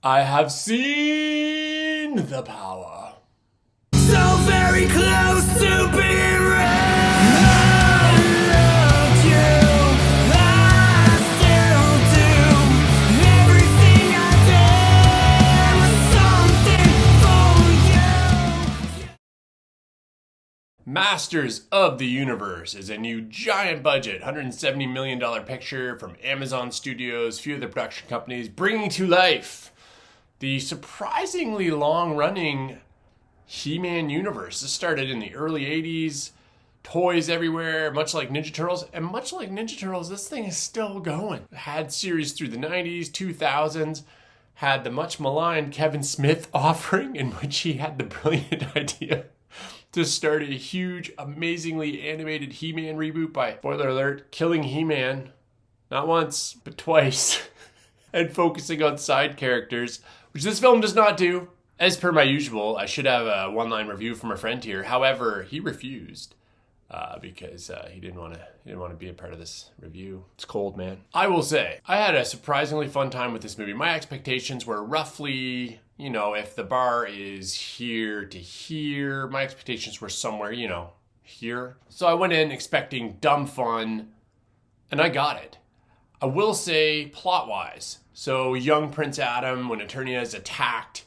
I have seen the power. So very close to being real. I loved you, I still do. Everything I did was something for you. Masters of the Universe is a new giant budget, $170 million picture from Amazon Studios, few other production companies, bringing to life the surprisingly long-running He-Man universe. This started in the early 80s, toys everywhere, much like Ninja Turtles. And much like Ninja Turtles, this thing is still going. It had series through the 90s, 2000s, had the much maligned Kevin Smith offering, in which he had the brilliant idea to start a huge, amazingly animated He-Man reboot by, spoiler alert, killing He-Man, not once, but twice, and focusing on side characters, which this film does not do. As per my usual, I should have a one-line review from a friend here. However, he refused because he didn't want to be a part of this review. It's cold, man. I will say, I had a surprisingly fun time with this movie. My expectations were roughly, if the bar is here to here, my expectations were somewhere, here. So I went in expecting dumb fun, and I got it. I will say, plot-wise, so young Prince Adam, when Eternia is attacked,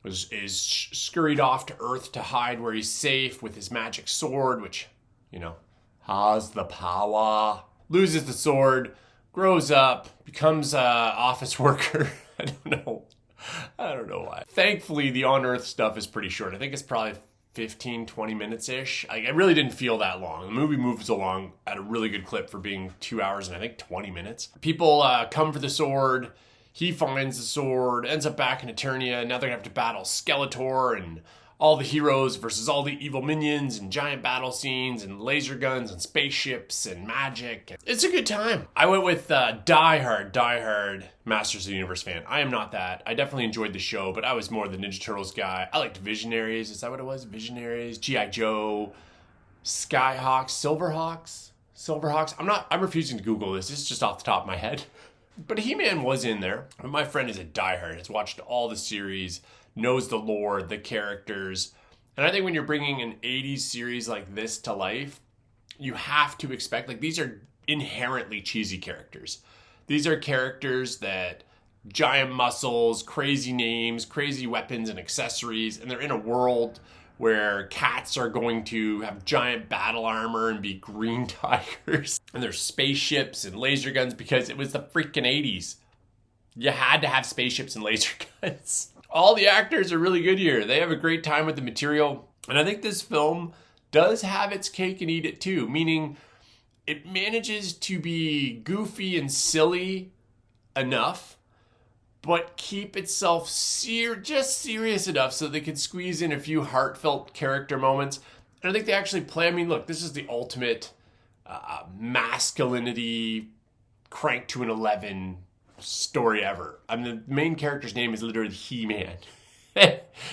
is scurried off to Earth to hide where he's safe with his magic sword, which, has the power. Loses the sword, grows up, becomes an office worker. I don't know why. Thankfully, the on-Earth stuff is pretty short. I think it's probably 15, 20 minutes-ish. I really didn't feel that long. The movie moves along at a really good clip for being 2 hours and I think 20 minutes. People come for the sword. He finds the sword, ends up back in Eternia. Now they're going to have to battle Skeletor and all the heroes versus all the evil minions and giant battle scenes and laser guns and spaceships and magic. It's a good time. I went with diehard Masters of the Universe fan. I am not that. I definitely enjoyed the show, but I was more the Ninja Turtles guy. I liked Visionaries. Is that what it was? Visionaries, G.I. Joe, Skyhawks, Silverhawks. I'm refusing to Google this. This is just off the top of my head. But He-Man was in there. My friend is a diehard. Has watched all the series, knows the lore, the characters. And I think when you're bringing an 80s series like this to life, you have to expect, these are inherently cheesy characters. These are characters that giant muscles, crazy names, crazy weapons and accessories, and they're in a world where cats are going to have giant battle armor and be green tigers. And there's spaceships and laser guns because it was the freaking 80s. You had to have spaceships and laser guns. All the actors are really good here. They have a great time with the material. And I think this film does have its cake and eat it too, meaning it manages to be goofy and silly enough, but keep itself just serious enough so they could squeeze in a few heartfelt character moments. And I think they actually play, this is the ultimate masculinity cranked to an 11 story ever. The main character's name is literally He-Man.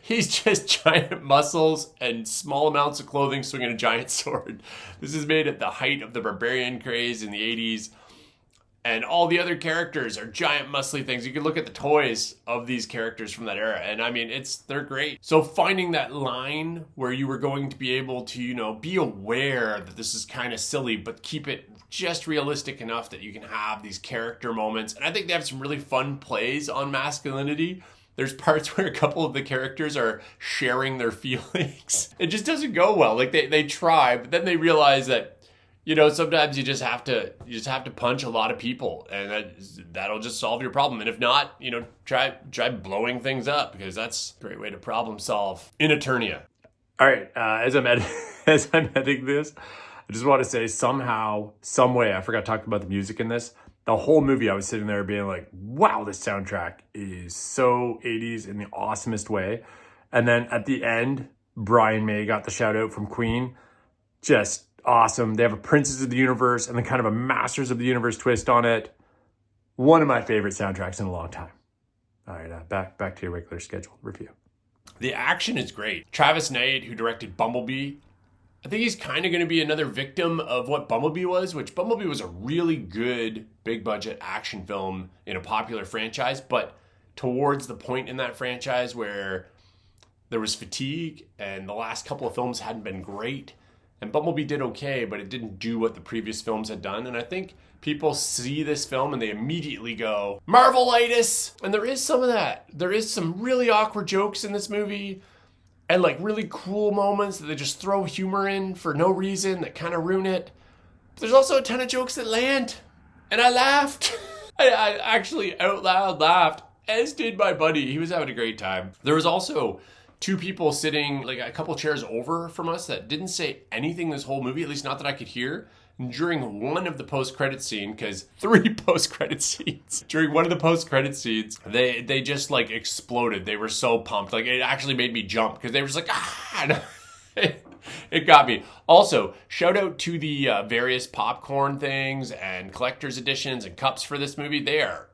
He's just giant muscles and small amounts of clothing swinging a giant sword. This is made at the height of the barbarian craze in the 80s. And all the other characters are giant muscly things. You can look at the toys of these characters from that era. And they're great. So finding that line where you were going to be able to, be aware that this is kind of silly, but keep it just realistic enough that you can have these character moments. And I think they have some really fun plays on masculinity. There's parts where a couple of the characters are sharing their feelings. It just doesn't go well. They try, but then they realize that, sometimes you just have to punch a lot of people, and that'll just solve your problem. And if not, try blowing things up, because that's a great way to problem solve in Eternia. All right, as I'm editing this, I just want to say somehow, some way, I forgot to talk about the music in this. The whole movie, I was sitting there being like, wow, this soundtrack is so 80s in the awesomest way. And then at the end, Brian May got the shout out from Queen. Just awesome. They have a Princes of the Universe and then kind of a Masters of the Universe twist on it. One of my favorite soundtracks in a long time. All right, back to your regular scheduled review. The action is great. Travis Knight, who directed Bumblebee, I think he's kind of going to be another victim of what Bumblebee was, which Bumblebee was a really good big budget action film in a popular franchise, but towards the point in that franchise where there was fatigue and the last couple of films hadn't been great. And Bumblebee did okay, but it didn't do what the previous films had done. And I think people see this film and they immediately go, Marvelitis! And there is some of that. There is some really awkward jokes in this movie and like really cool moments that they just throw humor in for no reason that kind of ruin it. But there's also a ton of jokes that land. And I laughed. I actually out loud laughed, as did my buddy. He was having a great time. There was also two people sitting like a couple chairs over from us that didn't say anything this whole movie, at least not that I could hear. And during one of the post-credit scene, because 3 post-credit scenes, during one of the post-credit scenes, they just like exploded. They were so pumped. Like it actually made me jump because they were just like, ah! It got me. Also, shout out to the various popcorn things and collector's editions and cups for this movie. They are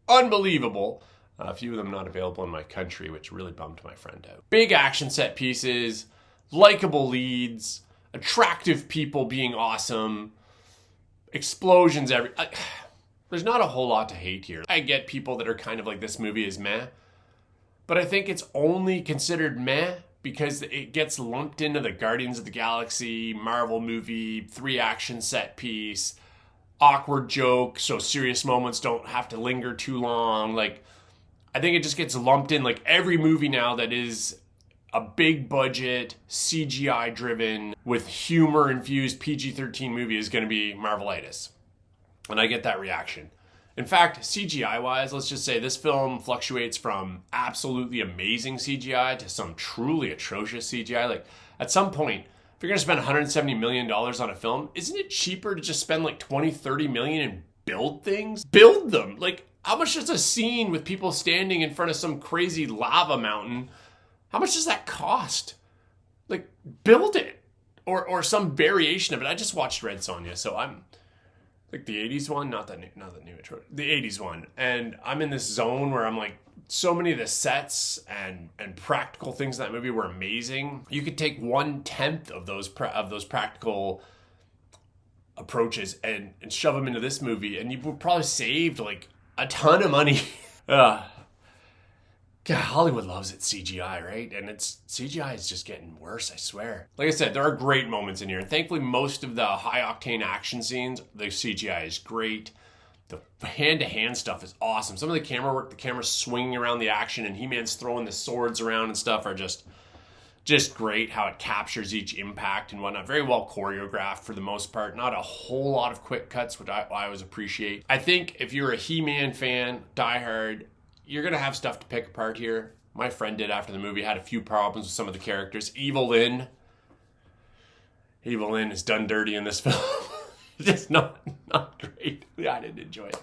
unbelievable. A few of them not available in my country, which really bummed my friend out. Big action set pieces, likable leads, attractive people being awesome, explosions there's not a whole lot to hate here. I get people that are kind of like, this movie is meh, but I think it's only considered meh because it gets lumped into the Guardians of the Galaxy, Marvel movie, 3 action set piece, awkward joke, so serious moments don't have to linger too long. Like, I think it just gets lumped in. Like every movie now that is a big budget, CGI driven, with humor infused PG-13 movie is going to be Marvelitis. And I get that reaction. In fact, CGI wise, let's just say this film fluctuates from absolutely amazing CGI to some truly atrocious CGI. Like at some point, if you're going to spend $170 million on a film, isn't it cheaper to just spend like 20, 30 million and build things? Build them. Like, how much does a scene with people standing in front of some crazy lava mountain, how much does that cost? Like, build it. Or some variation of it. I just watched Red Sonja, so I'm like the 80s one, not the new the 80s one. And I'm in this zone where I'm like, so many of the sets and practical things in that movie were amazing. You could take 1/10 of those practical approaches and shove them into this movie, and you would probably saved like a ton of money. God, Hollywood loves its CGI, right? And CGI is just getting worse, I swear. Like I said, there are great moments in here. And thankfully, most of the high-octane action scenes, the CGI is great. The hand-to-hand stuff is awesome. Some of the camera work, the camera swinging around the action, and He-Man's throwing the swords around and stuff are just great. How it captures each impact and whatnot. Very well choreographed for the most part. Not a whole lot of quick cuts, which I always appreciate. I think if you're a He-Man fan, diehard, you're going to have stuff to pick apart here. My friend did after the movie, had a few problems with some of the characters. Evil Lynn is done dirty in this film. Just not great. I didn't enjoy it.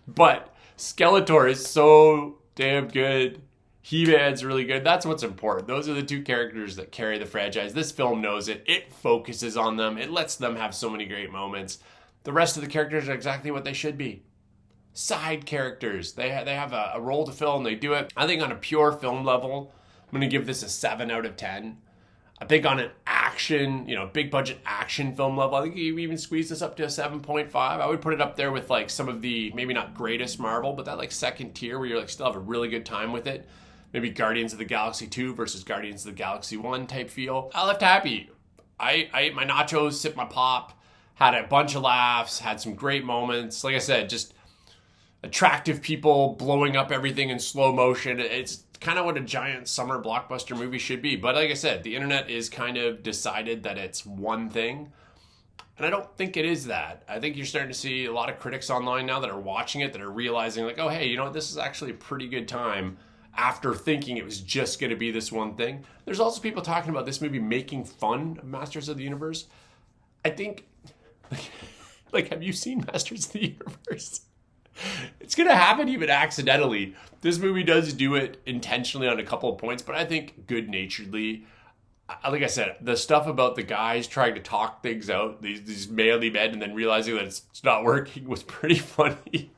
But Skeletor is so damn good. He-Man's really good. That's what's important. Those are the 2 characters that carry the franchise. This film knows it. It focuses on them. It lets them have so many great moments. The rest of the characters are exactly what they should be. Side characters. They have a role to fill and they do it. I think on a pure film level, I'm going to give this a 7 out of 10. I think on an action, big budget action film level, I think you even squeeze this up to a 7.5. I would put it up there with like some of the, maybe not greatest Marvel, but that like second tier where you're like still have a really good time with it. Maybe Guardians of the Galaxy 2 versus Guardians of the Galaxy 1 type feel. I left happy. I ate my nachos, sipped my pop, had a bunch of laughs, had some great moments. Like I said, just attractive people blowing up everything in slow motion. It's kind of what a giant summer blockbuster movie should be. But like I said, the internet is kind of decided that it's one thing. And I don't think it is that. I think you're starting to see a lot of critics online now that are watching it, that are realizing like, oh, hey, this is actually a pretty good time after thinking it was just going to be this one thing. There's also people talking about this movie making fun of Masters of the Universe. I think, like have you seen Masters of the Universe? It's going to happen even accidentally. This movie does do it intentionally on a couple of points, but I think good-naturedly. Like I said, the stuff about the guys trying to talk things out, these manly men, and then realizing that it's not working was pretty funny.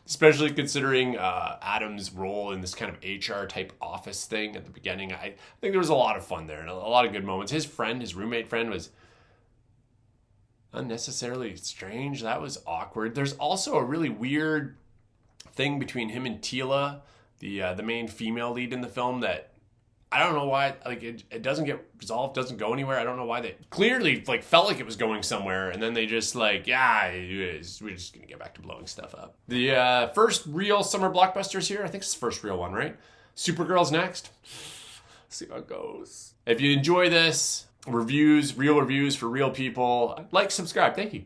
Especially considering Adam's role in this kind of HR type office thing at the beginning. I think there was a lot of fun there and a lot of good moments. His roommate friend was unnecessarily strange. That was awkward. There's also a really weird thing between him and Tila the main female lead in the film that I don't know why, like, it doesn't get resolved, doesn't go anywhere. I don't know why they clearly, like, felt like it was going somewhere, and then they just, like, yeah, we're just gonna get back to blowing stuff up. The first real summer blockbusters here. I think it's the first real one, right? Supergirl's next. See how it goes. If you enjoy this, real reviews for real people, like, subscribe. Thank you.